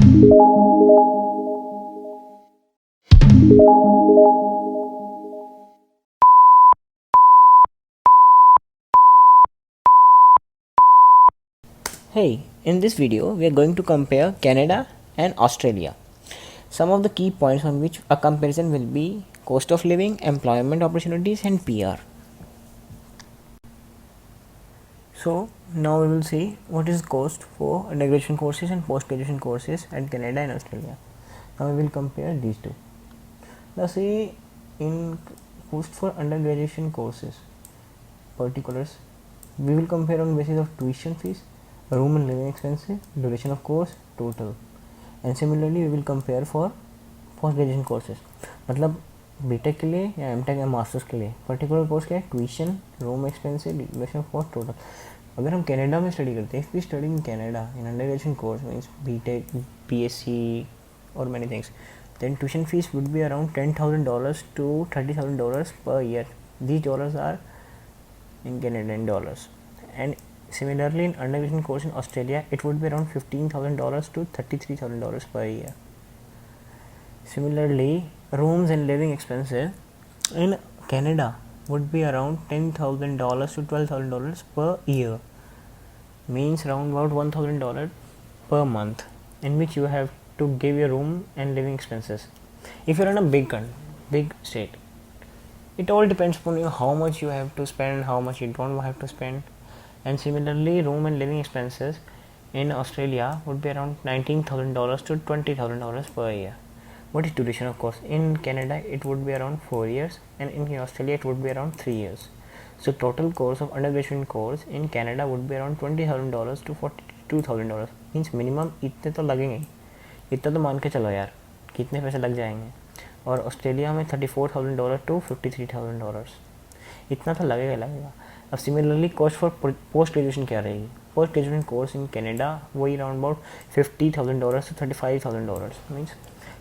Hey, in this video we are going to compare Canada and Australia. Some of the key points on which a comparison will be cost of living, employment opportunities and PR. So now we will see what is cost for undergraduate courses and post-graduation courses at Canada and Australia. Now we will compare these two. Now see, in cost for undergraduate courses particulars, we will compare on basis of tuition fees, room and living expenses, duration of course, total. And similarly we will compare for post graduation courses, मतलब BTech के लिए या MTech या masters के लिए particular course क्या है, tuition, room expensive, duration of course, total. अगर हम कनाडा में स्टडी करते हैं, if we study in Canada in under graduation course means BTech, BSc और many things, then tuition fees would be around $10,000 to $30,000 per year. These dollars are in Canadian dollars. And similarly in undergraduate course in Australia it would be around $15,000 to $33,000 per year. Similarly, rooms and living expenses in Canada would be around $10,000 to $12,000 per year, means around about $1,000 per month, in which you have to give your room and living expenses. If you're in a big state, it all depends upon you how much you have to spend, how much you don't have to spend. And similarly, room and living expenses in Australia would be around $19,000 to $20,000 per year. What is duration of course? In Canada it would be around 4 years and in Australia it would be around 3 years. So total course of undergraduate course in Canada would be around $20,000 to $42,000. Means minimum इतने तो लगेंगे, इतना तो मान के चलो यार कितने पैसे लग जाएंगे. और ऑस्ट्रेलिया में $34,000 to $53,000, इतना तो लगेगा. अब similarly cost for post graduation क्या रहेगी? Post graduation course in Canada वही around about $50,000 to $35,000. Means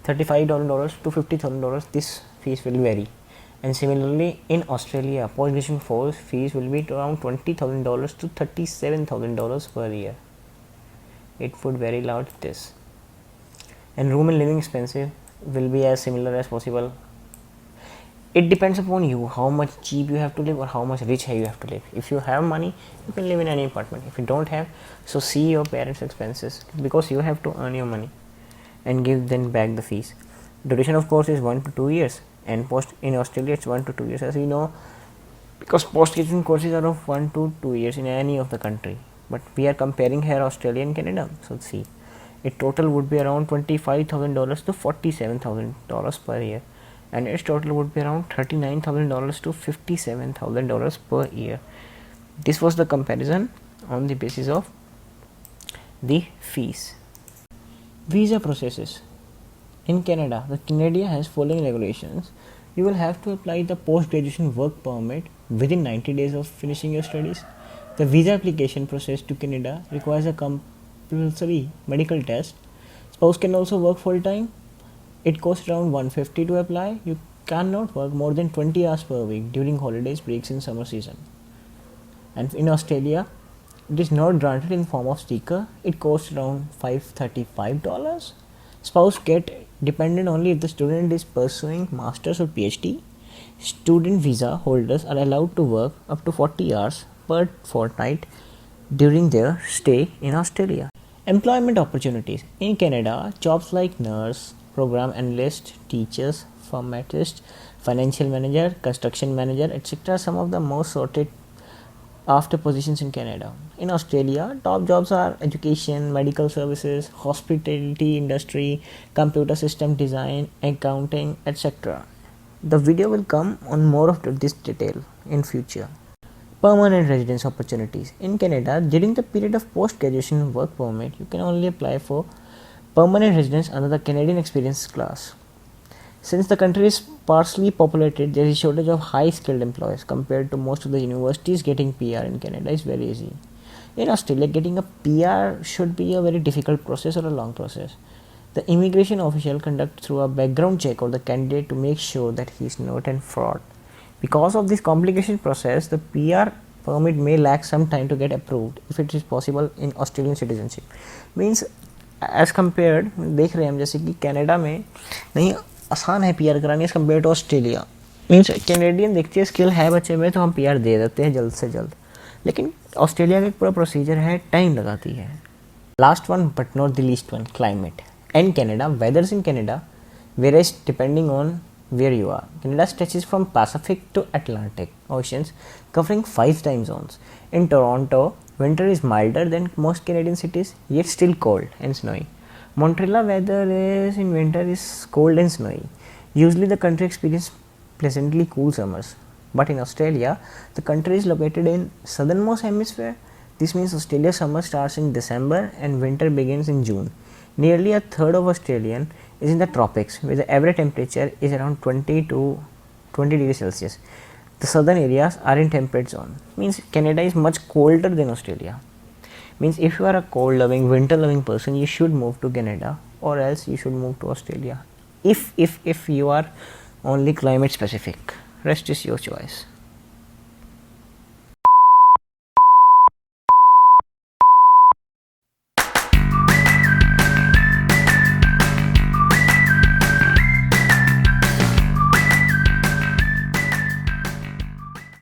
$35,000 to $50,000 this fees will vary. And similarly in Australia post graduation course fees will be around $20,000 to $37,000 per year. It would vary like this. And room and living expenses will be as similar as possible. It depends upon you how much cheap you have to live or how much rich you have to live. If you have money you can live in any apartment. If you don't have, so see your parents' expenses because you have to earn your money and give them back the fees. Duration of course is 1 to 2 years and post in Australia it's 1 to 2 years, as we know, because post graduation courses are of 1 to 2 years in any of the country, but we are comparing here Australia and Canada. So see, its total would be around $25,000 to $47,000 per year and its total would be around $39,000 to $57,000 per year. This was the comparison on the basis of the fees. Visa processes. In Canada, the Canada has following regulations. You will have to apply the post-graduation work permit within 90 days of finishing your studies. The visa application process to Canada requires a compulsory medical test. Spouse can also work full-time. It costs around $150 to apply. You cannot work more than 20 hours per week during holidays, breaks in summer season. And in Australia, it is not granted in form of sticker. It costs around $535. Spouse get dependent only if the student is pursuing master's or PhD. Student visa holders are allowed to work up to 40 hours per fortnight during their stay in Australia. Employment opportunities. In Canada, jobs like nurse, program analyst, teachers, pharmacist, financial manager, construction manager, etc. are some of the most sought after positions in Canada. In Australia, top jobs are education, medical services, hospitality industry, computer system design, accounting, etc. The video will come on more of this detail in future. Permanent residence opportunities. In Canada, during the period of post-graduation work permit, you can only apply for permanent residence under the Canadian Experience class. Since the country is sparsely populated, there is a shortage of high-skilled employees. Compared to most of the universities, getting PR in Canada is very easy. In Australia, getting a PR should be a very difficult process or a long process. The immigration official conducts through a background check of the candidate to make sure that he is not a fraud. Because of this complication process, the PR permit may lack some time to get approved if it is possible in Australian citizenship. Means as compared देख रहे हैं हम, जैसे कि Canada में नहीं आसान है पीआर करानी as compare to Australia. Means Canadian देखती है स्किल है बच्चे में तो हम पीआर दे देते हैं जल्द से जल्द, लेकिन ऑस्ट्रेलिया का एक पूरा प्रोसीजर है, टाइम लगाती है। Last one but not the least one, climate and Canada. वेदर्स in Canada varies depending on where you are. Canada stretches from Pacific to Atlantic oceans, covering 5 time zones. In Toronto, winter is milder than most Canadian cities, yet still cold and snowy. Montreal weather is in winter is cold and snowy. Usually the country experiences pleasantly cool summers. But in Australia, the country is located in southernmost hemisphere. This means Australia's summer starts in December and winter begins in June. Nearly a third of Australian is in the tropics, where the average temperature is around 20 to 20 degrees Celsius. The southern areas are in temperate zone. Means Canada is much colder than Australia. Means if you are a cold loving, winter loving person, you should move to Canada, or else you should move to Australia. If you are only climate specific, rest is your choice.